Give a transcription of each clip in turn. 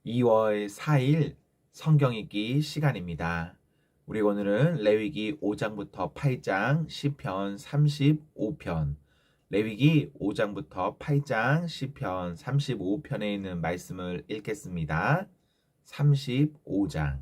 2월 4일 성경 읽기 시간입니다. 우리 오늘은 레위기 5장부터 8장 시편 35편, 레위기 5장부터 8장 시편 35편에 있는 말씀을 읽겠습니다. 35장.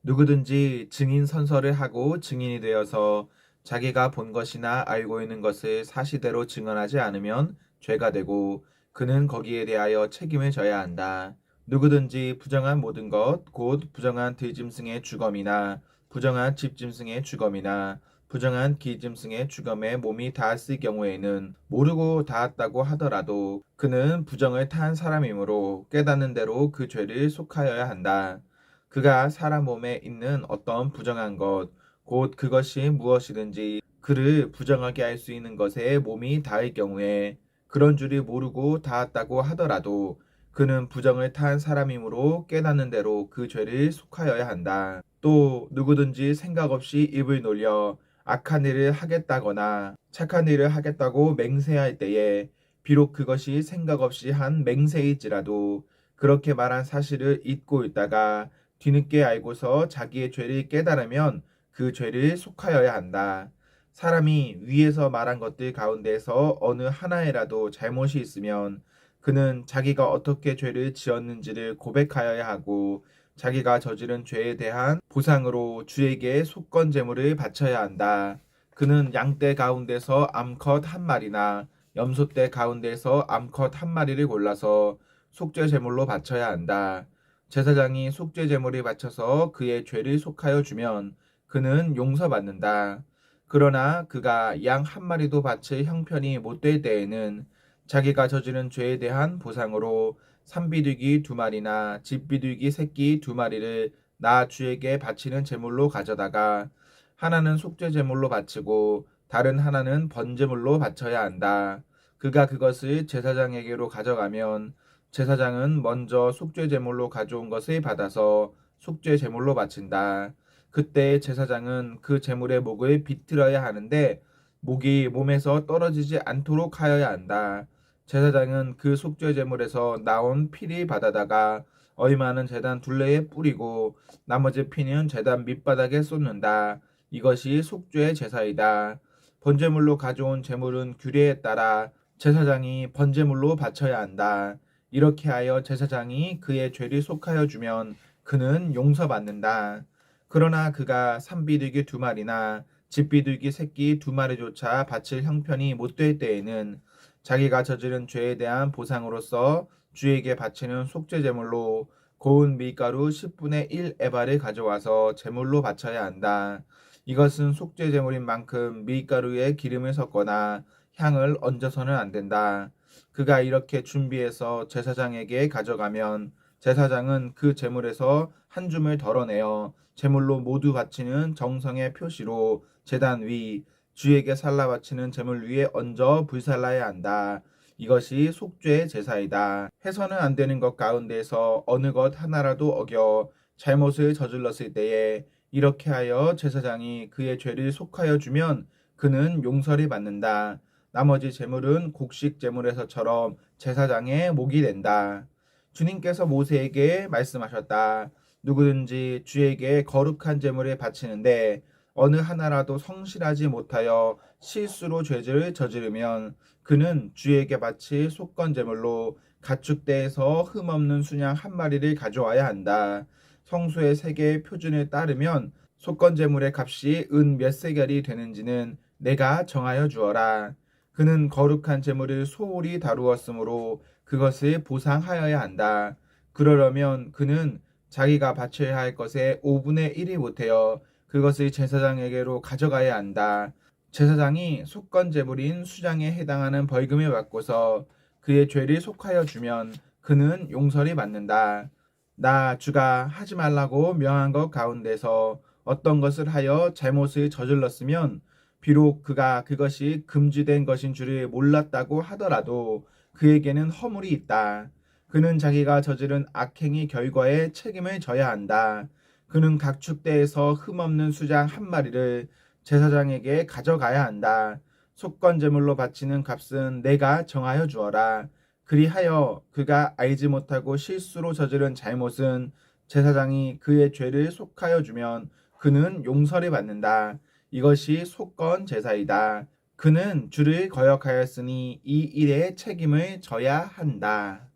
누구든지 증인 선서를 하고 증인이 되어서 자기가 본 것이나 알고 있는 것을 사실대로 증언하지 않으면 죄가 되고 그는 거기에 대하여 책임을 져야 한다. 누구든지 부정한 모든 것, 곧 부정한 들짐승의 주검이나 부정한 집짐승의 주검이나 부정한 기짐승의 주검에 몸이 닿았을 경우에는 모르고 닿았다고 하더라도 그는 부정을 탄 사람이므로 깨닫는 대로 그 죄를 속하여야 한다. 그가 사람 몸에 있는 어떤 부정한 것, 곧 그것이 무엇이든지 그를 부정하게 할 수 있는 것에 몸이 닿을 경우에 그런 줄을 모르고 닿았다고 하더라도 그는 부정을 탄 사람이므로 깨닫는 대로 그 죄를 속하여야 한다. 또 누구든지 생각 없이 입을 놀려 악한 일을 하겠다거나 착한 일을 하겠다고 맹세할 때에 비록 그것이 생각 없이 한 맹세일지라도 그렇게 말한 사실을 잊고 있다가 뒤늦게 알고서 자기의 죄를 깨달으면 그 죄를 속하여야 한다. 사람이 위에서 말한 것들 가운데서 어느 하나에라도 잘못이 있으면 그는 자기가 어떻게 죄를 지었는지를 고백하여야 하고 자기가 저지른 죄에 대한 보상으로 주에게 속건 제물을 바쳐야 한다. 그는 양떼 가운데서 암컷 한 마리나 염소떼 가운데서 암컷 한 마리를 골라서 속죄 제물로 바쳐야 한다. 제사장이 속죄 제물을 바쳐서 그의 죄를 속하여 주면 그는 용서받는다. 그러나 그가 양 한 마리도 바칠 형편이 못될 때에는 자기가 저지른 죄에 대한 보상으로 산비둘기 2마리나 집비둘기 새끼 2마리를 나 주에게 바치는 제물로 가져다가 하나는 속죄 제물로 바치고 다른 하나는 번제물로 바쳐야 한다. 그가 그것을 제사장에게로 가져가면 제사장은 먼저 속죄 제물로 가져온 것을 받아서 속죄 제물로 바친다. 그때 제사장은 그 제물의 목을 비틀어야 하는데 목이 몸에서 떨어지지 않도록 하여야 한다. 제사장은 그 속죄 제물에서 나온 피를 받아다가 얼마는 제단 둘레에 뿌리고 나머지 피는 제단 밑바닥에 쏟는다. 이것이 속죄 제사이다. 번제물로 가져온 제물은 규례에 따라 제사장이 번제물로 바쳐야 한다. 이렇게 하여 제사장이 그의 죄를 속하여 주면 그는 용서받는다. 그러나 그가 산비둘기 2마리나 집비둘기 새끼 2마리조차 바칠 형편이 못될 때에는 자기가 저지른 죄에 대한 보상으로서 주에게 바치는 속죄 제물로 고운 밀가루 10분의 1 에바를 가져와서 제물로 바쳐야 한다. 이것은 속죄 제물인 만큼 밀가루에 기름을 섞거나 향을 얹어서는 안 된다. 그가 이렇게 준비해서 제사장에게 가져가면 제사장은 그 제물에서 한 줌을 덜어내어 제물로 모두 바치는 정성의 표시로 제단 위 주에게 살라 바치는 제물 위에 얹어 불살라야 한다. 이것이 속죄 제사이다. 해서는 안 되는 것 가운데서 어느 것 하나라도 어겨 잘못을 저질렀을 때에 이렇게 하여 제사장이 그의 죄를 속하여 주면 그는 용서를 받는다. 나머지 제물은 곡식 제물에서처럼 제사장의 목이 된다. 주님께서 모세에게 말씀하셨다. 누구든지 주에게 거룩한 제물을 바치는데 어느 하나라도 성실하지 못하여 실수로 죄를 저지르면 그는 주에게 바칠 속건 제물로 가축대에서 흠없는 순양 한 마리를 가져와야 한다. 성소의 세계의 표준에 따르면 속건 제물의 값이 은 몇 세겔이 되는지는 내가 정하여 주어라. 그는 거룩한 제물을 소홀히 다루었으므로 그것을 보상하여야 한다. 그러려면 그는 자기가 바쳐야 할 것의 5분의 1이 못하여 그것을 제사장에게로 가져가야 한다. 제사장이 속건 제물인 수장에 해당하는 벌금을 받고서 그의 죄를 속하여 주면 그는 용서를 받는다. 나 주가 하지 말라고 명한 것 가운데서 어떤 것을 하여 잘못을 저질렀으면 비록 그가 그것이 금지된 것인 줄을 몰랐다고 하더라도 그에게는 허물이 있다. 그는 자기가 저지른 악행의 결과에 책임을 져야 한다. 그는 각 축대에서 흠없는 수장 한 마리를 제사장에게 가져가야 한다. 속건 제물로 바치는 값은 내가 정하여 주어라. 그리하여 그가 알지 못하고 실수로 저지른 잘못은 제사장이 그의 죄를 속하여 주면 그는 용서를 받는다. 이것이 속건 제사이다. 그는 주를 거역하였으니 이 일의 책임을 져야 한다.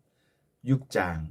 6장.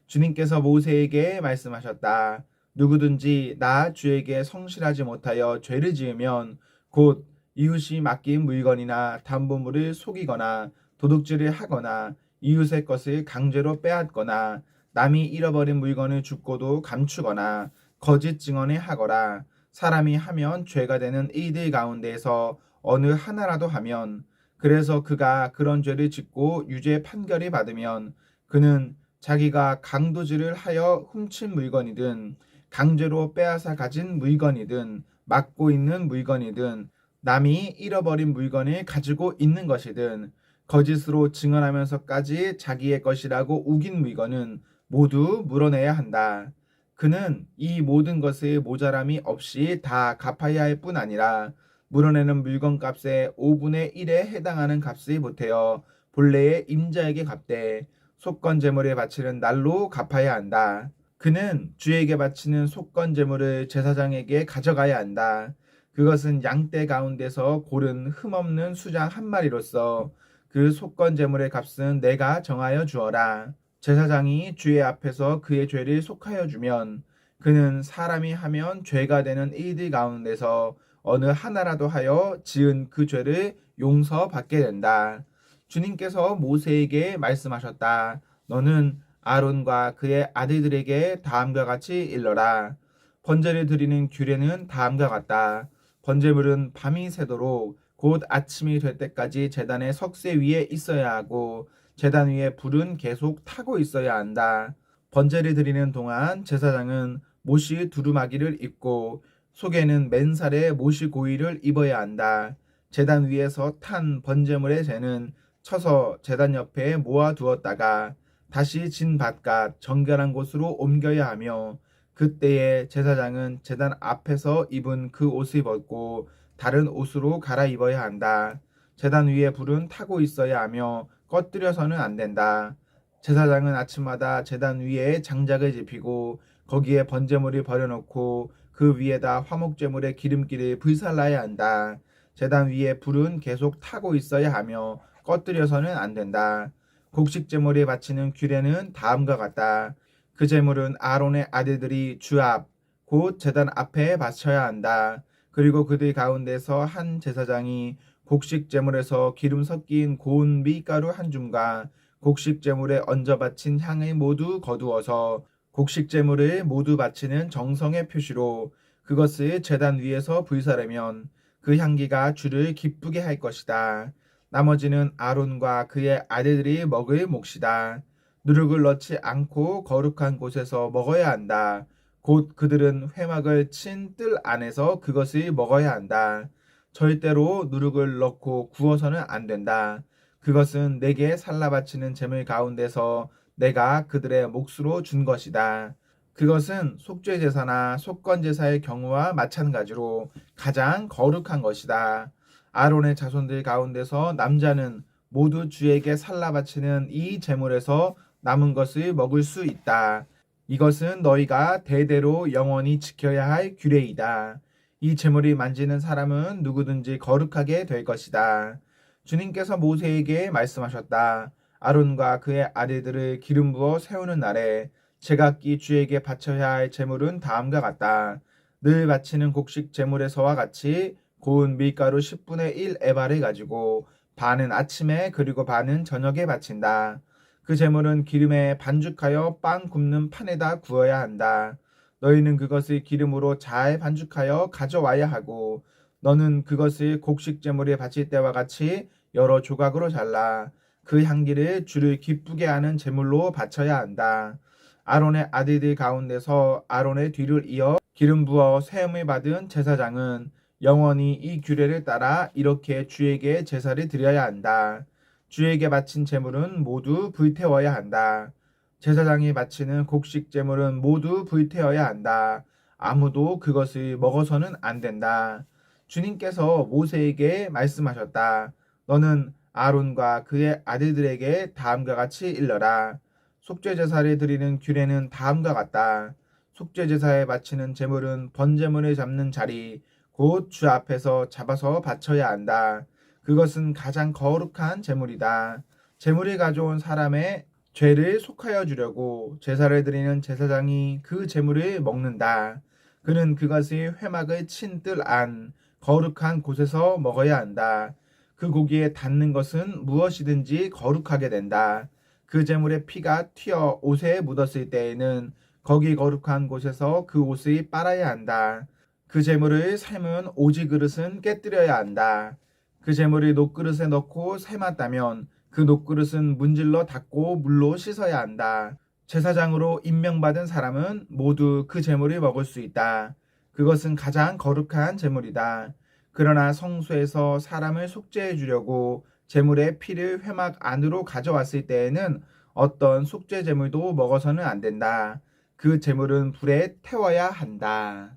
주님께서 모세에게 말씀하셨다. 누구든지 나 주에게 성실하지 못하여 죄를 지으면 곧 이웃이 맡긴 물건이나 담보물을 속이거나 도둑질을 하거나 이웃의 것을 강제로 빼앗거나 남이 잃어버린 물건을 줍고도 감추거나 거짓 증언을 하거나 사람이 하면 죄가 되는 이들 가운데에서 어느 하나라도 하면 그래서 그가 그런 죄를 짓고 유죄 판결을 받으면 그는 자기가 강도질을 하여 훔친 물건이든 강제로 빼앗아 가진 물건이든 맡고 있는 물건이든 남이 잃어버린 물건을 가지고 있는 것이든 거짓으로 증언하면서까지 자기의 것이라고 우긴 물건은 모두 물어내야 한다. 그는 이 모든 것의 모자람이 없이 다 갚아야 할 뿐 아니라 물어내는 물건값의 5분의 1에 해당하는 값을 보태어 본래의 임자에게 갚되 속건 제물에 바치는 날로 갚아야 한다. 그는 주에게 바치는 속건 제물을 제사장에게 가져가야 한다. 그것은 양떼 가운데서 고른 흠없는 수장 한 마리로서 그 속건 제물의 값은 내가 정하여 주어라. 제사장이 주의 앞에서 그의 죄를 속하여 주면 그는 사람이 하면 죄가 되는 이들 가운데서 어느 하나라도 하여 지은 그 죄를 용서받게 된다. 주님께서 모세에게 말씀하셨다. 너는 아론과 그의 아들들에게 다음과 같이 일러라. 번제를 드리는 규례는 다음과 같다. 번제물은 밤이 새도록 곧 아침이 될 때까지 제단의 석쇠 위에 있어야 하고 제단 위에 불은 계속 타고 있어야 한다. 번제를 드리는 동안 제사장은 못이 두루마기를 입고 속에는 맨살에 못이 고이를 입어야 한다. 제단 위에서 탄 번제물의 재는 쳐서 제단 옆에 모아두었다가 다시 진 바깥 정결한 곳으로 옮겨야 하며 그때에 제사장은 제단 앞에서 입은 그 옷을 벗고 다른 옷으로 갈아입어야 한다. 제단 위에 불은 타고 있어야 하며 꺼뜨려서는 안 된다. 제사장은 아침마다 제단 위에 장작을 지피고 거기에 번제물을 버려놓고 그 위에다 화목제물의 기름기를 불살라야 한다. 제단 위에 불은 계속 타고 있어야 하며 꺼뜨려서는 안 된다. 곡식제물에 바치는 규례는 다음과 같다. 그 제물은 아론의 아들들이 주 앞, 곧 제단 앞에 바쳐야 한다. 그리고 그들 가운데서 한 제사장이 곡식제물에서 기름 섞인 고운 밀가루 한 줌과 곡식제물에 얹어 바친 향을 모두 거두어서 곡식제물을 모두 바치는 정성의 표시로 그것을 제단 위에서 불사르면 그 향기가 주를 기쁘게 할 것이다. 나머지는 아론과 그의 아들들이 먹을 몫이다. 누룩을 넣지 않고 거룩한 곳에서 먹어야 한다. 곧 그들은 회막을 친 뜰 안에서 그것을 먹어야 한다. 절대로 누룩을 넣고 구워서는 안 된다. 그것은 내게 살라 바치는 제물 가운데서 내가 그들의 몫으로 준 것이다. 그것은 속죄 제사나 속건 제사의 경우와 마찬가지로 가장 거룩한 것이다. 아론의 자손들 가운데서 남자는 모두 주에게 살라 바치는 이 제물에서 남은 것을 먹을 수 있다. 이것은 너희가 대대로 영원히 지켜야 할 규례이다. 이 제물을 만지는 사람은 누구든지 거룩하게 될 것이다. 주님께서 모세에게 말씀하셨다. 아론과 그의 아들들을 기름 부어 세우는 날에 제각기 주에게 바쳐야 할 제물은 다음과 같다. 늘 바치는 곡식 제물에서와 같이 고운 밀가루 10분의 1 에바를 가지고 반은 아침에 그리고 반은 저녁에 바친다. 그 제물은 기름에 반죽하여 빵 굽는 판에다 구워야 한다. 너희는 그것을 기름으로 잘 반죽하여 가져와야 하고 너는 그것을 곡식 제물에 바칠 때와 같이 여러 조각으로 잘라 그 향기를 주를 기쁘게 하는 제물로 바쳐야 한다. 아론의 아들들 가운데서 아론의 뒤를 이어 기름 부어 세움을 받은 제사장은 영원히 이 규례를 따라 이렇게 주에게 제사를 드려야 한다. 주에게 바친 제물은 모두 불태워야 한다. 제사장이 바치는 곡식 제물은 모두 불태워야 한다. 아무도 그것을 먹어서는 안 된다. 주님께서 모세에게 말씀하셨다. 너는 아론과 그의 아들들에게 다음과 같이 일러라. 속죄제사를 드리는 규례는 다음과 같다. 속죄제사에 바치는 제물은 번제물을 잡는 자리 곧 주 앞에서 잡아서 바쳐야 한다. 그것은 가장 거룩한 제물이다. 제물이 가져온 사람의 죄를 속하여 주려고 제사를 드리는 제사장이 그 제물을 먹는다. 그는 그것의 회막을 친 뜰 안 거룩한 곳에서 먹어야 한다. 그 고기에 닿는 것은 무엇이든지 거룩하게 된다. 그 제물의 피가 튀어 옷에 묻었을 때에는 거기 거룩한 곳에서 그 옷을 빨아야 한다. 그 제물을 삶은 오지 그릇은 깨뜨려야 한다. 그 제물을 녹그릇에 넣고 삶았다면 그 녹그릇은 문질러 닦고 물로 씻어야 한다. 제사장으로 임명받은 사람은 모두 그 제물을 먹을 수 있다. 그것은 가장 거룩한 제물이다. 그러나 성소에서 사람을 속죄해 주려고 제물의 피를 회막 안으로 가져왔을 때에는 어떤 속죄 제물도 먹어서는 안 된다. 그 제물은 불에 태워야 한다.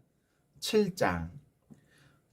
7장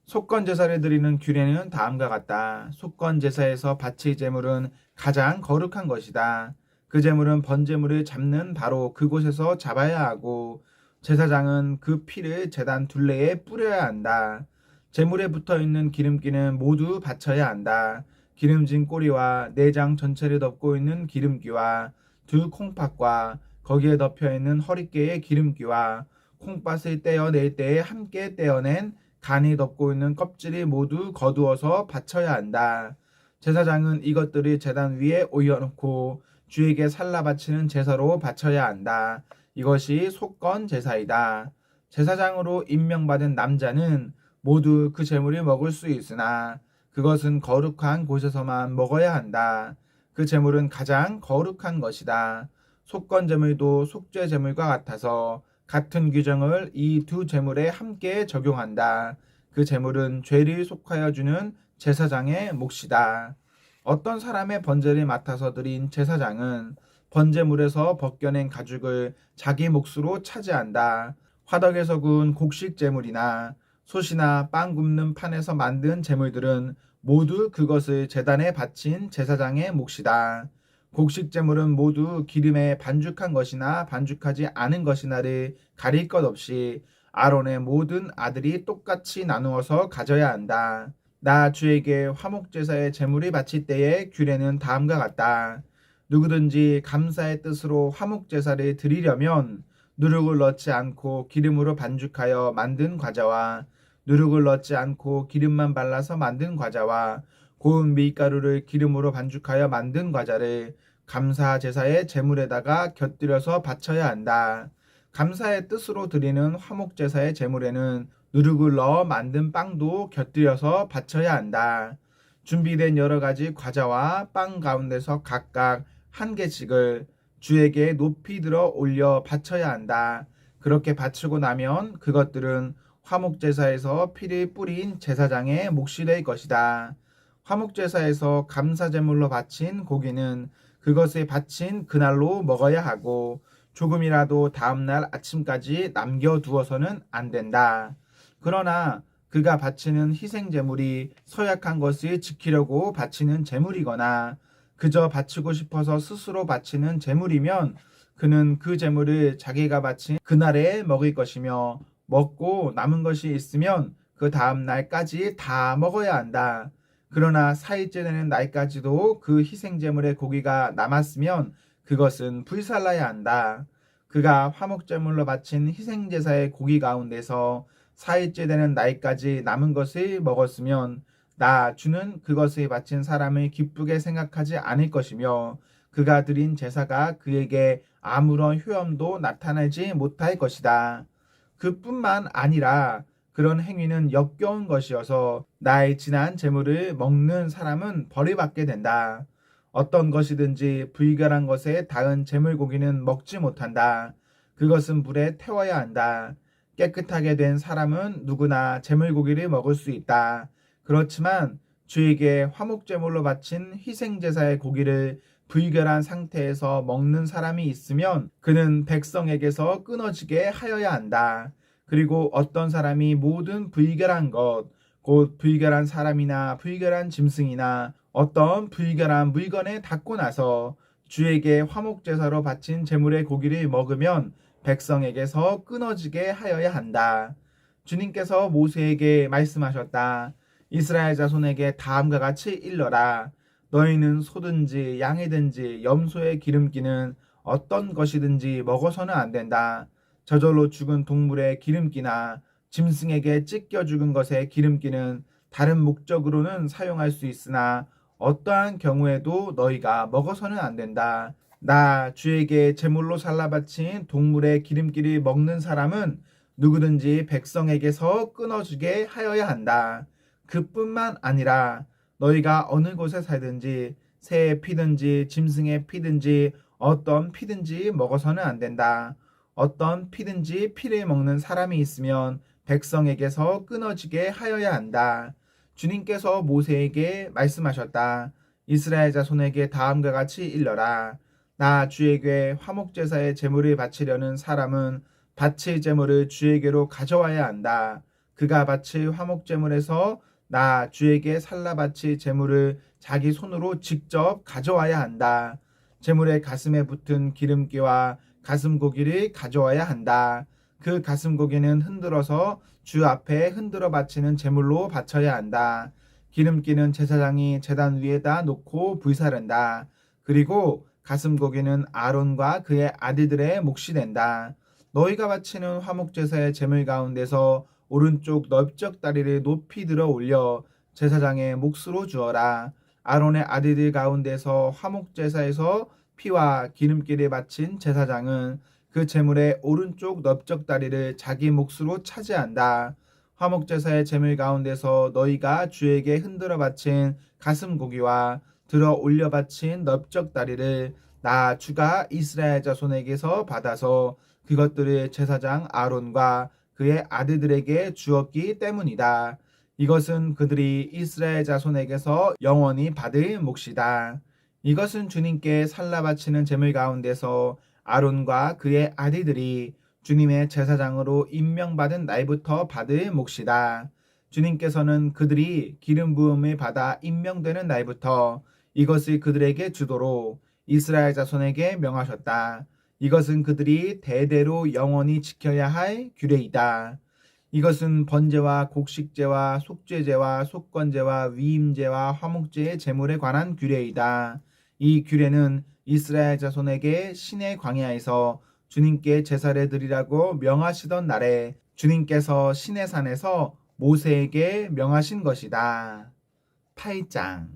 속건 제사를 드리는 규례는 다음과 같다. 속건 제사에서 바칠 제물은 가장 거룩한 것이다. 그 제물은 번제물을 잡는 바로 그곳에서 잡아야 하고 제사장은 그 피를 제단 둘레에 뿌려야 한다. 제물에 붙어 있는 기름기는 모두 바쳐야 한다. 기름진 꼬리와 내장 전체를 덮고 있는 기름기와 두 콩팥과 거기에 덮여 있는 허리깨의 기름기와 콩팥을 떼어낼 때에 함께 떼어낸 간이 덮고 있는 껍질이 모두 거두어서 바쳐야 한다. 제사장은 이것들을 제단 위에 올려놓고 주에게 살라 바치는 제사로 바쳐야 한다. 이것이 속건 제사이다. 제사장으로 임명받은 남자는 모두 그 제물을 먹을 수 있으나 그것은 거룩한 곳에서만 먹어야 한다. 그 제물은 가장 거룩한 것이다. 속건 제물도 속죄 제물과 같아서 같은 규정을 이 두 제물에 함께 적용한다. 그 제물은 죄를 속하여 주는 제사장의 몫이다. 어떤 사람의 번제를 맡아서 드린 제사장은 번제물에서 벗겨낸 가죽을 자기 몫으로 차지한다. 화덕에서 구운 곡식 제물이나 솥이나 빵 굽는 판에서 만든 제물들은 모두 그것을 제단에 바친 제사장의 몫이다. 곡식 제물은 모두 기름에 반죽한 것이나 반죽하지 않은 것이나를 가릴 것 없이 아론의 모든 아들이 똑같이 나누어서 가져야 한다. 나 주에게 화목제사의 제물을 바칠 때의 규례는 다음과 같다. 누구든지 감사의 뜻으로 화목제사를 드리려면 누룩을 넣지 않고 기름으로 반죽하여 만든 과자와 누룩을 넣지 않고 기름만 발라서 만든 과자와 고운 밀가루를 기름으로 반죽하여 만든 과자를 감사 제사의 제물에다가 곁들여서 바쳐야 한다. 감사의 뜻으로 드리는 화목 제사의 제물에는 누룩을 넣어 만든 빵도 곁들여서 바쳐야 한다. 준비된 여러 가지 과자와 빵 가운데서 각각 한 개씩을 주에게 높이 들어 올려 바쳐야 한다. 그렇게 바치고 나면 그것들은 화목제사에서 피를 뿌린 제사장의 몫이 될 것이다. 화목제사에서 감사제물로 바친 고기는 그것을 바친 그날로 먹어야 하고 조금이라도 다음날 아침까지 남겨두어서는 안 된다. 그러나 그가 바치는 희생제물이 서약한 것을 지키려고 바치는 제물이거나 그저 바치고 싶어서 스스로 바치는 제물이면 그는 그 제물을 자기가 바친 그날에 먹을 것이며 먹고 남은 것이 있으면 그 다음 날까지 다 먹어야 한다. 그러나 4일째 되는 날까지도 그 희생제물의 고기가 남았으면 그것은 불살라야 한다. 그가 화목제물로 바친 희생제사의 고기 가운데서 4일째 되는 날까지 남은 것을 먹었으면 나 주는 그것을 바친 사람을 기쁘게 생각하지 않을 것이며 그가 드린 제사가 그에게 아무런 효험도 나타나지 못할 것이다. 그뿐만 아니라 그런 행위는 역겨운 것이어서 나의 지난 재물을 먹는 사람은 벌을 받게 된다. 어떤 것이든지 불결한 것에 닿은 재물고기는 먹지 못한다. 그것은 불에 태워야 한다. 깨끗하게 된 사람은 누구나 재물고기를 먹을 수 있다. 그렇지만 주에게 화목제물로 바친 희생제사의 고기를 불결한 상태에서 먹는 사람이 있으면 그는 백성에게서 끊어지게 하여야 한다. 그리고 어떤 사람이 모든 불결한 것, 곧 불결한 사람이나 불결한 짐승이나 어떤 불결한 물건에 닿고 나서 주에게 화목제사로 바친 제물의 고기를 먹으면 백성에게서 끊어지게 하여야 한다. 주님께서 모세에게 말씀하셨다. 이스라엘 자손에게 다음과 같이 일러라. 너희는 소든지 양이든지 염소의 기름기는 어떤 것이든지 먹어서는 안 된다. 저절로 죽은 동물의 기름기나 짐승에게 찢겨 죽은 것의 기름기는 다른 목적으로는 사용할 수 있으나 어떠한 경우에도 너희가 먹어서는 안 된다. 나 주에게 제물로 살라 바친 동물의 기름기를 먹는 사람은 누구든지 백성에게서 끊어주게 하여야 한다. 그뿐만 아니라 너희가 어느 곳에 살든지 새의 피든지 짐승의 피든지 어떤 피든지 먹어서는 안 된다. 어떤 피든지 피를 먹는 사람이 있으면 백성에게서 끊어지게 하여야 한다. 주님께서 모세에게 말씀하셨다. 이스라엘 자손에게 다음과 같이 일러라. 나 주에게 화목제사의 제물을 바치려는 사람은 바칠 제물을 주에게로 가져와야 한다. 그가 바칠 화목제물에서 나 주에게 살라 바칠 제물을 자기 손으로 직접 가져와야 한다. 제물의 가슴에 붙은 기름기와 가슴고기를 가져와야 한다. 그 가슴고기는 흔들어서 주 앞에 흔들어 바치는 제물로 바쳐야 한다. 기름기는 제사장이 제단 위에다 놓고 불사른다. 그리고 가슴고기는 아론과 그의 아들들의 몫이 된다. 너희가 바치는 화목제사의 제물 가운데서 오른쪽 넓적 다리를 높이 들어 올려 제사장의 몫으로 주어라. 아론의 아들들 가운데서 화목제사에서 피와 기름기를 바친 제사장은 그 제물의 오른쪽 넓적 다리를 자기 몫으로 차지한다. 화목제사의 제물 가운데서 너희가 주에게 흔들어 바친 가슴고기와 들어 올려 바친 넓적 다리를 나 주가 이스라엘 자손에게서 받아서 그것들을 제사장 아론과 그의 아들들에게 주었기 때문이다. 이것은 그들이 이스라엘 자손에게서 영원히 받을 몫이다. 이것은 주님께 살라 바치는 제물 가운데서 아론과 그의 아들들이 주님의 제사장으로 임명받은 날부터 받을 몫이다. 주님께서는 그들이 기름 부음을 받아 임명되는 날부터 이것을 그들에게 주도록 이스라엘 자손에게 명하셨다. 이것은 그들이 대대로 영원히 지켜야 할 규례이다. 이것은 번제와 곡식제와 속죄제와 속건제와 위임제와 화목제의 제물에 관한 규례이다. 이 규례는 이스라엘 자손에게 시내 광야에서 주님께 제사를 드리라고 명하시던 날에 주님께서 시내산에서 모세에게 명하신 것이다. 8장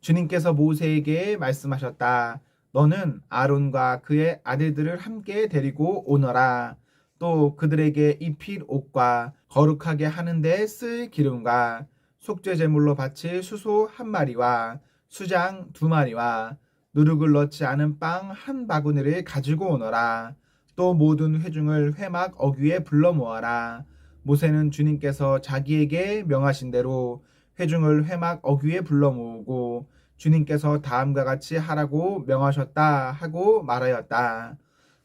주님께서 모세에게 말씀하셨다. 너는 아론과 그의 아들들을 함께 데리고 오너라. 또 그들에게 입힐 옷과 거룩하게 하는 데 쓸 기름과 속죄제물로 바칠 수소 한 마리와 수장 2마리와 누룩을 넣지 않은 빵 한 바구니를 가지고 오너라. 또 모든 회중을 회막 어귀에 불러 모아라. 모세는 주님께서 자기에게 명하신 대로 회중을 회막 어귀에 불러 모으고 주님께서 다음과 같이 하라고 명하셨다 하고 말하였다.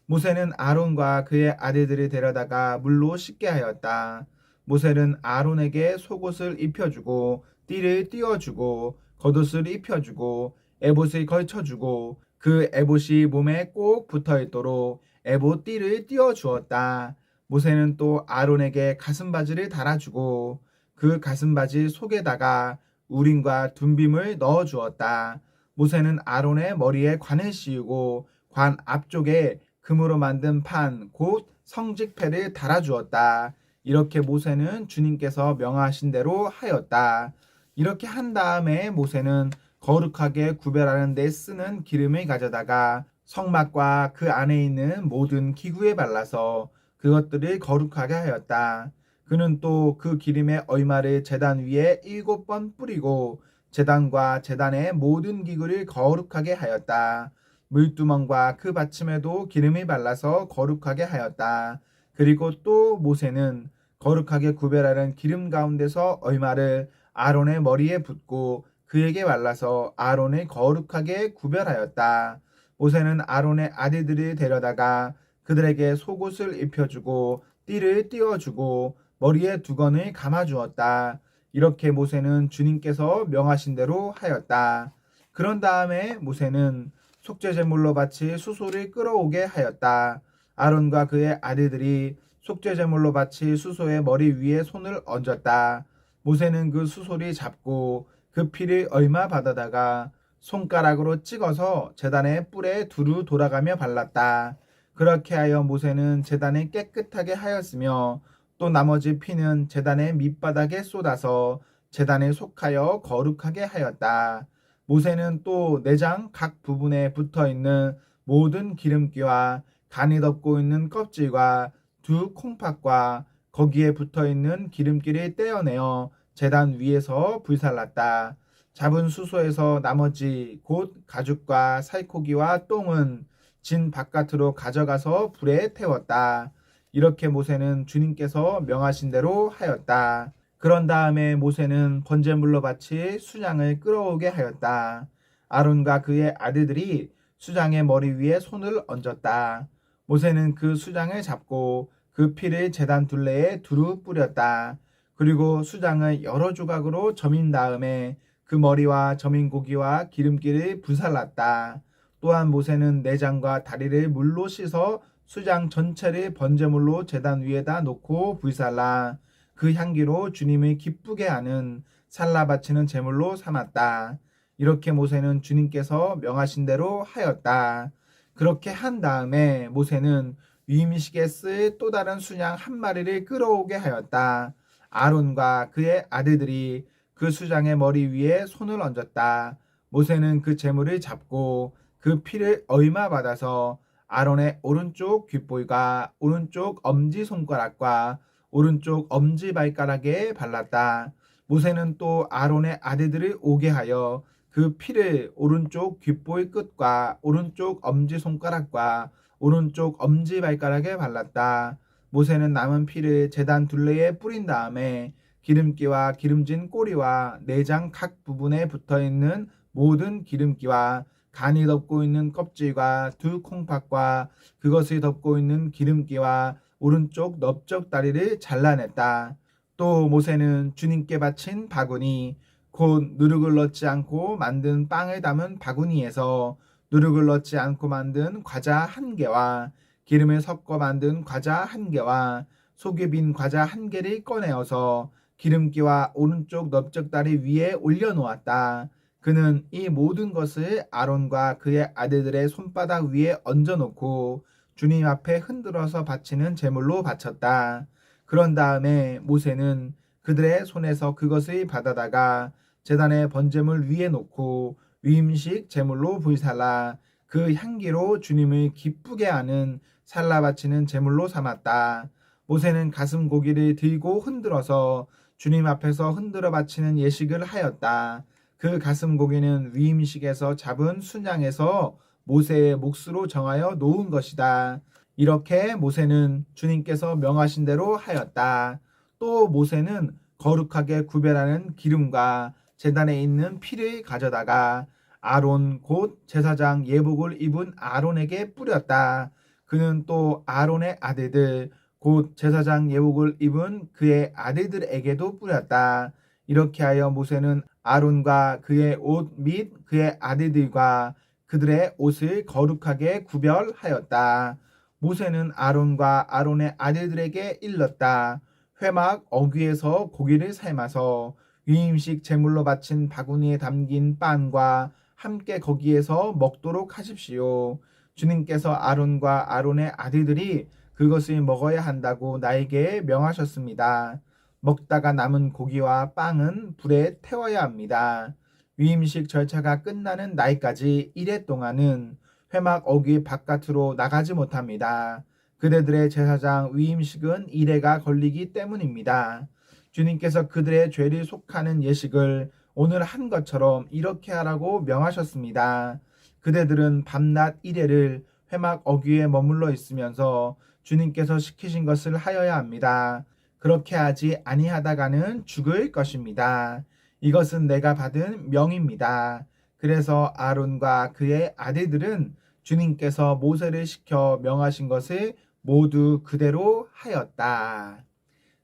모세는 아론과 그의 아들들을 데려다가 물로 씻게 하였다. 모세는 아론에게 속옷을 입혀주고 띠를 띄워주고 겉옷을 입혀주고 에봇을 걸쳐주고 그 에봇이 몸에 꼭 붙어있도록 에봇 띠를 띄워주었다. 모세는 또 아론에게 가슴바지를 달아주고 그 가슴바지 속에다가 우림과 둠빔을 넣어주었다. 모세는 아론의 머리에 관을 씌우고 관 앞쪽에 금으로 만든 판, 곧 성직패를 달아주었다. 이렇게 모세는 주님께서 명하신 대로 하였다. 이렇게 한 다음에 모세는 거룩하게 구별하는 데 쓰는 기름을 가져다가 성막과 그 안에 있는 모든 기구에 발라서 그것들을 거룩하게 하였다. 그는 또 그 기름의 얼마를 제단 위에 7번 뿌리고 제단과 제단의 모든 기구를 거룩하게 하였다. 물두멍과 그 받침에도 기름을 발라서 거룩하게 하였다. 그리고 또 모세는 거룩하게 구별하는 기름 가운데서 얼마를 아론의 머리에 붓고 그에게 발라서 아론을 거룩하게 구별하였다. 모세는 아론의 아들들을 데려다가 그들에게 속옷을 입혀주고 띠를 띄워주고 머리에 두건을 감아주었다. 이렇게 모세는 주님께서 명하신 대로 하였다. 그런 다음에 모세는 속죄 제물로 바칠 수소를 끌어오게 하였다. 아론과 그의 아들들이 속죄 제물로 바칠 수소의 머리 위에 손을 얹었다. 모세는 그 수소를 잡고 그 피를 얼마 받아다가 손가락으로 찍어서 제단의 뿔에 두루 돌아가며 발랐다. 그렇게 하여 모세는 제단을 깨끗하게 하였으며 또 나머지 피는 제단의 밑바닥에 쏟아서 제단에 속하여 거룩하게 하였다. 모세는 또 내장 각 부분에 붙어 있는 모든 기름기와 간이 덮고 있는 껍질과 두 콩팥과 거기에 붙어 있는 기름기를 떼어내어 제단 위에서 불살랐다. 잡은 수소에서 나머지 곧 가죽과 살코기와 똥은 진 바깥으로 가져가서 불에 태웠다. 이렇게 모세는 주님께서 명하신 대로 하였다. 그런 다음에 모세는 번제물로 바칠 수장을 끌어오게 하였다. 아론과 그의 아들들이 수장의 머리 위에 손을 얹었다. 모세는 그 수장을 잡고 그 피를 제단 둘레에 두루 뿌렸다. 그리고 수장을 여러 조각으로 저민 다음에 그 머리와 저민 고기와 기름기를 불살랐다. 또한 모세는 내장과 다리를 물로 씻어 수장 전체를 번제물로 제단 위에다 놓고 불살라 그 향기로 주님을 기쁘게 하는 살라 바치는 제물로 삼았다. 이렇게 모세는 주님께서 명하신 대로 하였다. 그렇게 한 다음에 모세는 위임식에 쓸 또 다른 수양 한 마리를 끌어오게 하였다. 아론과 그의 아들들이 그 수장의 머리 위에 손을 얹었다. 모세는 그 제물을 잡고 그 피를 얼마 받아서 아론의 오른쪽 귓볼과 오른쪽 엄지손가락과 오른쪽 엄지발가락에 발랐다. 모세는 또 아론의 아들들을 오게 하여 그 피를 오른쪽 귓볼 끝과 오른쪽 엄지손가락과 오른쪽 엄지발가락에 발랐다. 모세는 남은 피를 제단 둘레에 뿌린 다음에 기름기와 기름진 꼬리와 내장 각 부분에 붙어있는 모든 기름기와 간이 덮고 있는 껍질과 두 콩팥과 그것을 덮고 있는 기름기와 오른쪽 넓적 다리를 잘라냈다. 또 모세는 주님께 바친 바구니 곧 누룩을 넣지 않고 만든 빵을 담은 바구니에서 누룩을 넣지 않고 만든 과자 한 개와 기름을 섞어 만든 과자 한 개와 속에 빈 과자 한 개를 꺼내어서 기름기와 오른쪽 넓적 다리 위에 올려놓았다. 그는 이 모든 것을 아론과 그의 아들들의 손바닥 위에 얹어놓고 주님 앞에 흔들어서 바치는 제물로 바쳤다. 그런 다음에 모세는 그들의 손에서 그것을 받아다가 제단의 번제물 위에 놓고 위임식 제물로 불살라 그 향기로 주님을 기쁘게 하는 살라 바치는 제물로 삼았다. 모세는 가슴 고기를 들고 흔들어서 주님 앞에서 흔들어 바치는 예식을 하였다. 그 가슴 고기는 위임식에서 잡은 순양에서 모세의 몫으로 정하여 놓은 것이다. 이렇게 모세는 주님께서 명하신 대로 하였다. 또 모세는 거룩하게 구별하는 기름과 제단에 있는 피를 가져다가 아론 곧 제사장 예복을 입은 아론에게 뿌렸다. 그는 또 아론의 아들들 곧 제사장 예복을 입은 그의 아들들에게도 뿌렸다. 이렇게 하여 모세는 아론과 그의 옷 및 그의 아들들과 그들의 옷을 거룩하게 구별하였다. 모세는 아론과 아론의 아들들에게 일렀다. 회막 어귀에서 고기를 삶아서 위임식 제물로 바친 바구니에 담긴 빵과 함께 거기에서 먹도록 하십시오. 주님께서 아론과 아론의 아들들이 그것을 먹어야 한다고 나에게 명하셨습니다. 먹다가 남은 고기와 빵은 불에 태워야 합니다. 위임식 절차가 끝나는 날까지 1회 동안은 회막 어귀 바깥으로 나가지 못합니다. 그대들의 제사장 위임식은 1회가 걸리기 때문입니다. 주님께서 그들의 죄를 속하는 예식을 오늘 한 것처럼 이렇게 하라고 명하셨습니다. 그대들은 밤낮 1회를 회막 어귀에 머물러 있으면서 주님께서 시키신 것을 하여야 합니다. 그렇게 하지 아니하다가는 죽을 것입니다. 이것은 내가 받은 명입니다. 그래서 아론과 그의 아들들은 주님께서 모세를 시켜 명하신 것을 모두 그대로 하였다.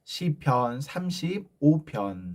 시편 35편.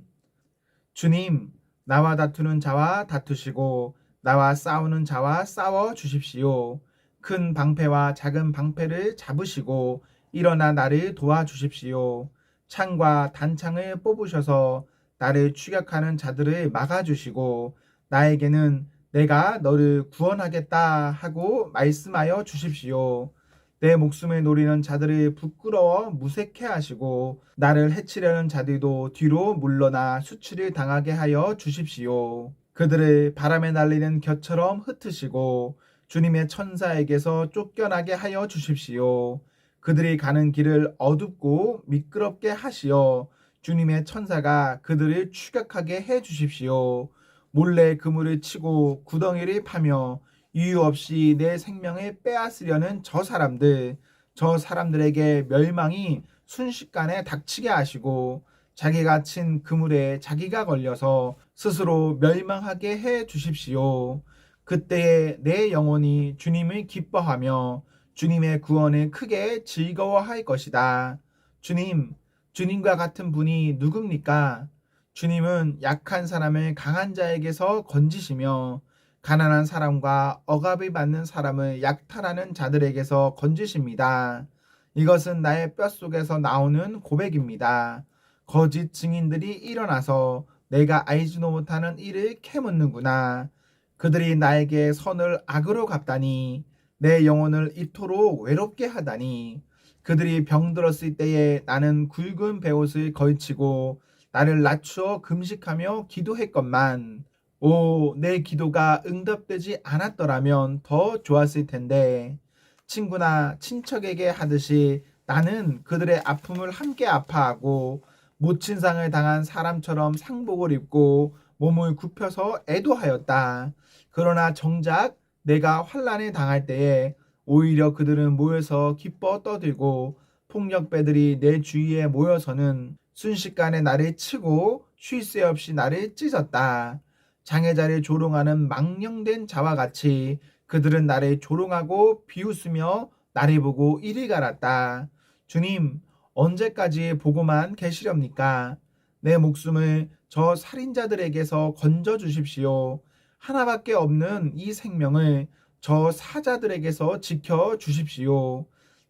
주님, 나와 다투는 자와 다투시고 나와 싸우는 자와 싸워 주십시오. 큰 방패와 작은 방패를 잡으시고 일어나 나를 도와주십시오. 창과 단창을 뽑으셔서 나를 추격하는 자들을 막아주시고 나에게는 내가 너를 구원하겠다 하고 말씀하여 주십시오. 내 목숨을 노리는 자들을 부끄러워 무색해 하시고 나를 해치려는 자들도 뒤로 물러나 수치를 당하게 하여 주십시오. 그들을 바람에 날리는 곁처럼 흩으시고 주님의 천사에게서 쫓겨나게 하여 주십시오. 그들이 가는 길을 어둡고 미끄럽게 하시어 주님의 천사가 그들을 추격하게 해 주십시오. 몰래 그물을 치고 구덩이를 파며 이유 없이 내 생명을 빼앗으려는 저 사람들에게 멸망이 순식간에 닥치게 하시고 자기가 친 그물에 자기가 걸려서 스스로 멸망하게 해 주십시오. 그때에 내 영혼이 주님을 기뻐하며 주님의 구원을 크게 즐거워할 것이다. 주님과 같은 분이 누굽니까? 주님은 약한 사람을 강한 자에게서 건지시며 가난한 사람과 억압을 받는 사람을 약탈하는 자들에게서 건지십니다. 이것은 나의 뼛속에서 나오는 고백입니다. 거짓 증인들이 일어나서 내가 알지도 못하는 일을 캐묻는구나. 그들이 나에게 선을 악으로 갚다니 내 영혼을 이토록 외롭게 하다니. 그들이 병들었을 때에 나는 굵은 베옷을 걸치고 나를 낮추어 금식하며 기도했건만 오, 내 기도가 응답되지 않았더라면 더 좋았을 텐데. 친구나 친척에게 하듯이 나는 그들의 아픔을 함께 아파하고 모친상을 당한 사람처럼 상복을 입고 몸을 굽혀서 애도하였다. 그러나 정작 내가 환난에 당할 때에 오히려 그들은 모여서 기뻐 떠들고 폭력배들이 내 주위에 모여서는 순식간에 나를 치고 쉴 새 없이 나를 찢었다. 장애자를 조롱하는 망령된 자와 같이 그들은 나를 조롱하고 비웃으며 나를 보고 이를 갈았다. 주님, 언제까지 보고만 계시렵니까? 내 목숨을 저 살인자들에게서 건져 주십시오. 하나밖에 없는 이 생명을 저 사자들에게서 지켜 주십시오.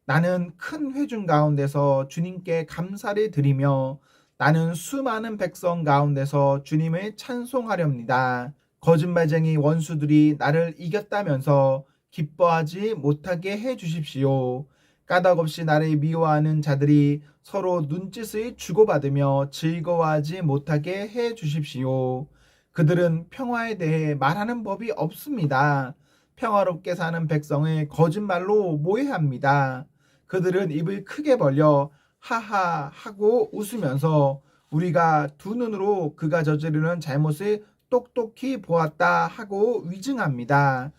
나는 큰 회중 가운데서 주님께 감사를 드리며 나는 수많은 백성 가운데서 주님을 찬송하렵니다. 거짓말쟁이 원수들이 나를 이겼다면서 기뻐하지 못하게 해 주십시오. 까닭없이 나를 미워하는 자들이 서로 눈짓을 주고받으며 즐거워하지 못하게 해 주십시오. 그들은 평화에 대해 말하는 법이 없습니다. 평화롭게 사는 백성을 거짓말로 모해합니다. 그들은 입을 크게 벌려 하하 하고 웃으면서 우리가 두 눈으로 그가 저지르는 잘못을 똑똑히 보았다 하고 위증합니다.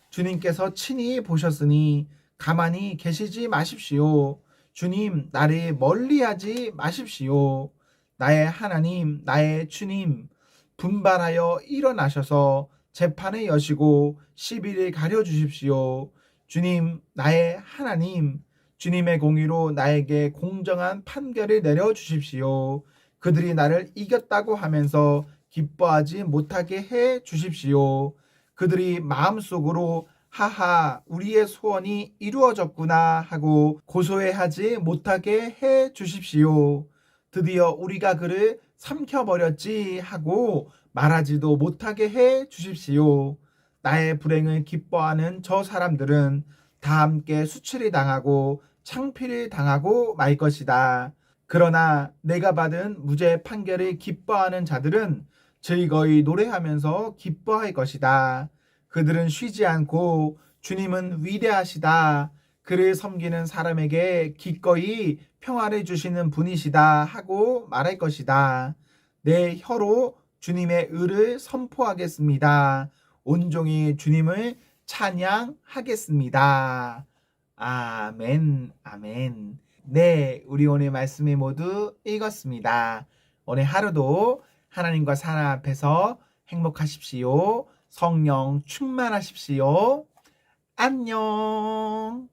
주님께서 친히 보셨으니 가만히 계시지 마십시오. 주님, 나를 멀리하지 마십시오. 나의 하나님, 나의 주님, 분발하여 일어나셔서 재판을 여시고 시비를 가려주십시오. 주님, 나의 하나님, 주님의 공의로 나에게 공정한 판결을 내려주십시오. 그들이 나를 이겼다고 하면서 기뻐하지 못하게 해 주십시오. 그들이 마음속으로 하하, 우리의 소원이 이루어졌구나 하고 고소해하지 못하게 해 주십시오. 드디어 우리가 그를 삼켜버렸지 하고 말하지도 못하게 해 주십시오. 나의 불행을 기뻐하는 저 사람들은 다 함께 수치를 당하고 창피를 당하고 말 것이다. 그러나 내가 받은 무죄 판결을 기뻐하는 자들은 즐거이 노래하면서 기뻐할 것이다. 그들은 쉬지 않고 주님은 위대하시다. 그를 섬기는 사람에게 기꺼이 평화를 주시는 분이시다 하고 말할 것이다. 내 혀로 주님의 의를 선포하겠습니다. 온종일 주님을 찬양하겠습니다. 아멘, 아멘. 네, 우리 오늘 말씀을 모두 읽었습니다. 오늘 하루도 하나님과 사랑 앞에서 행복하십시오. 성령 충만하십시오. 안녕.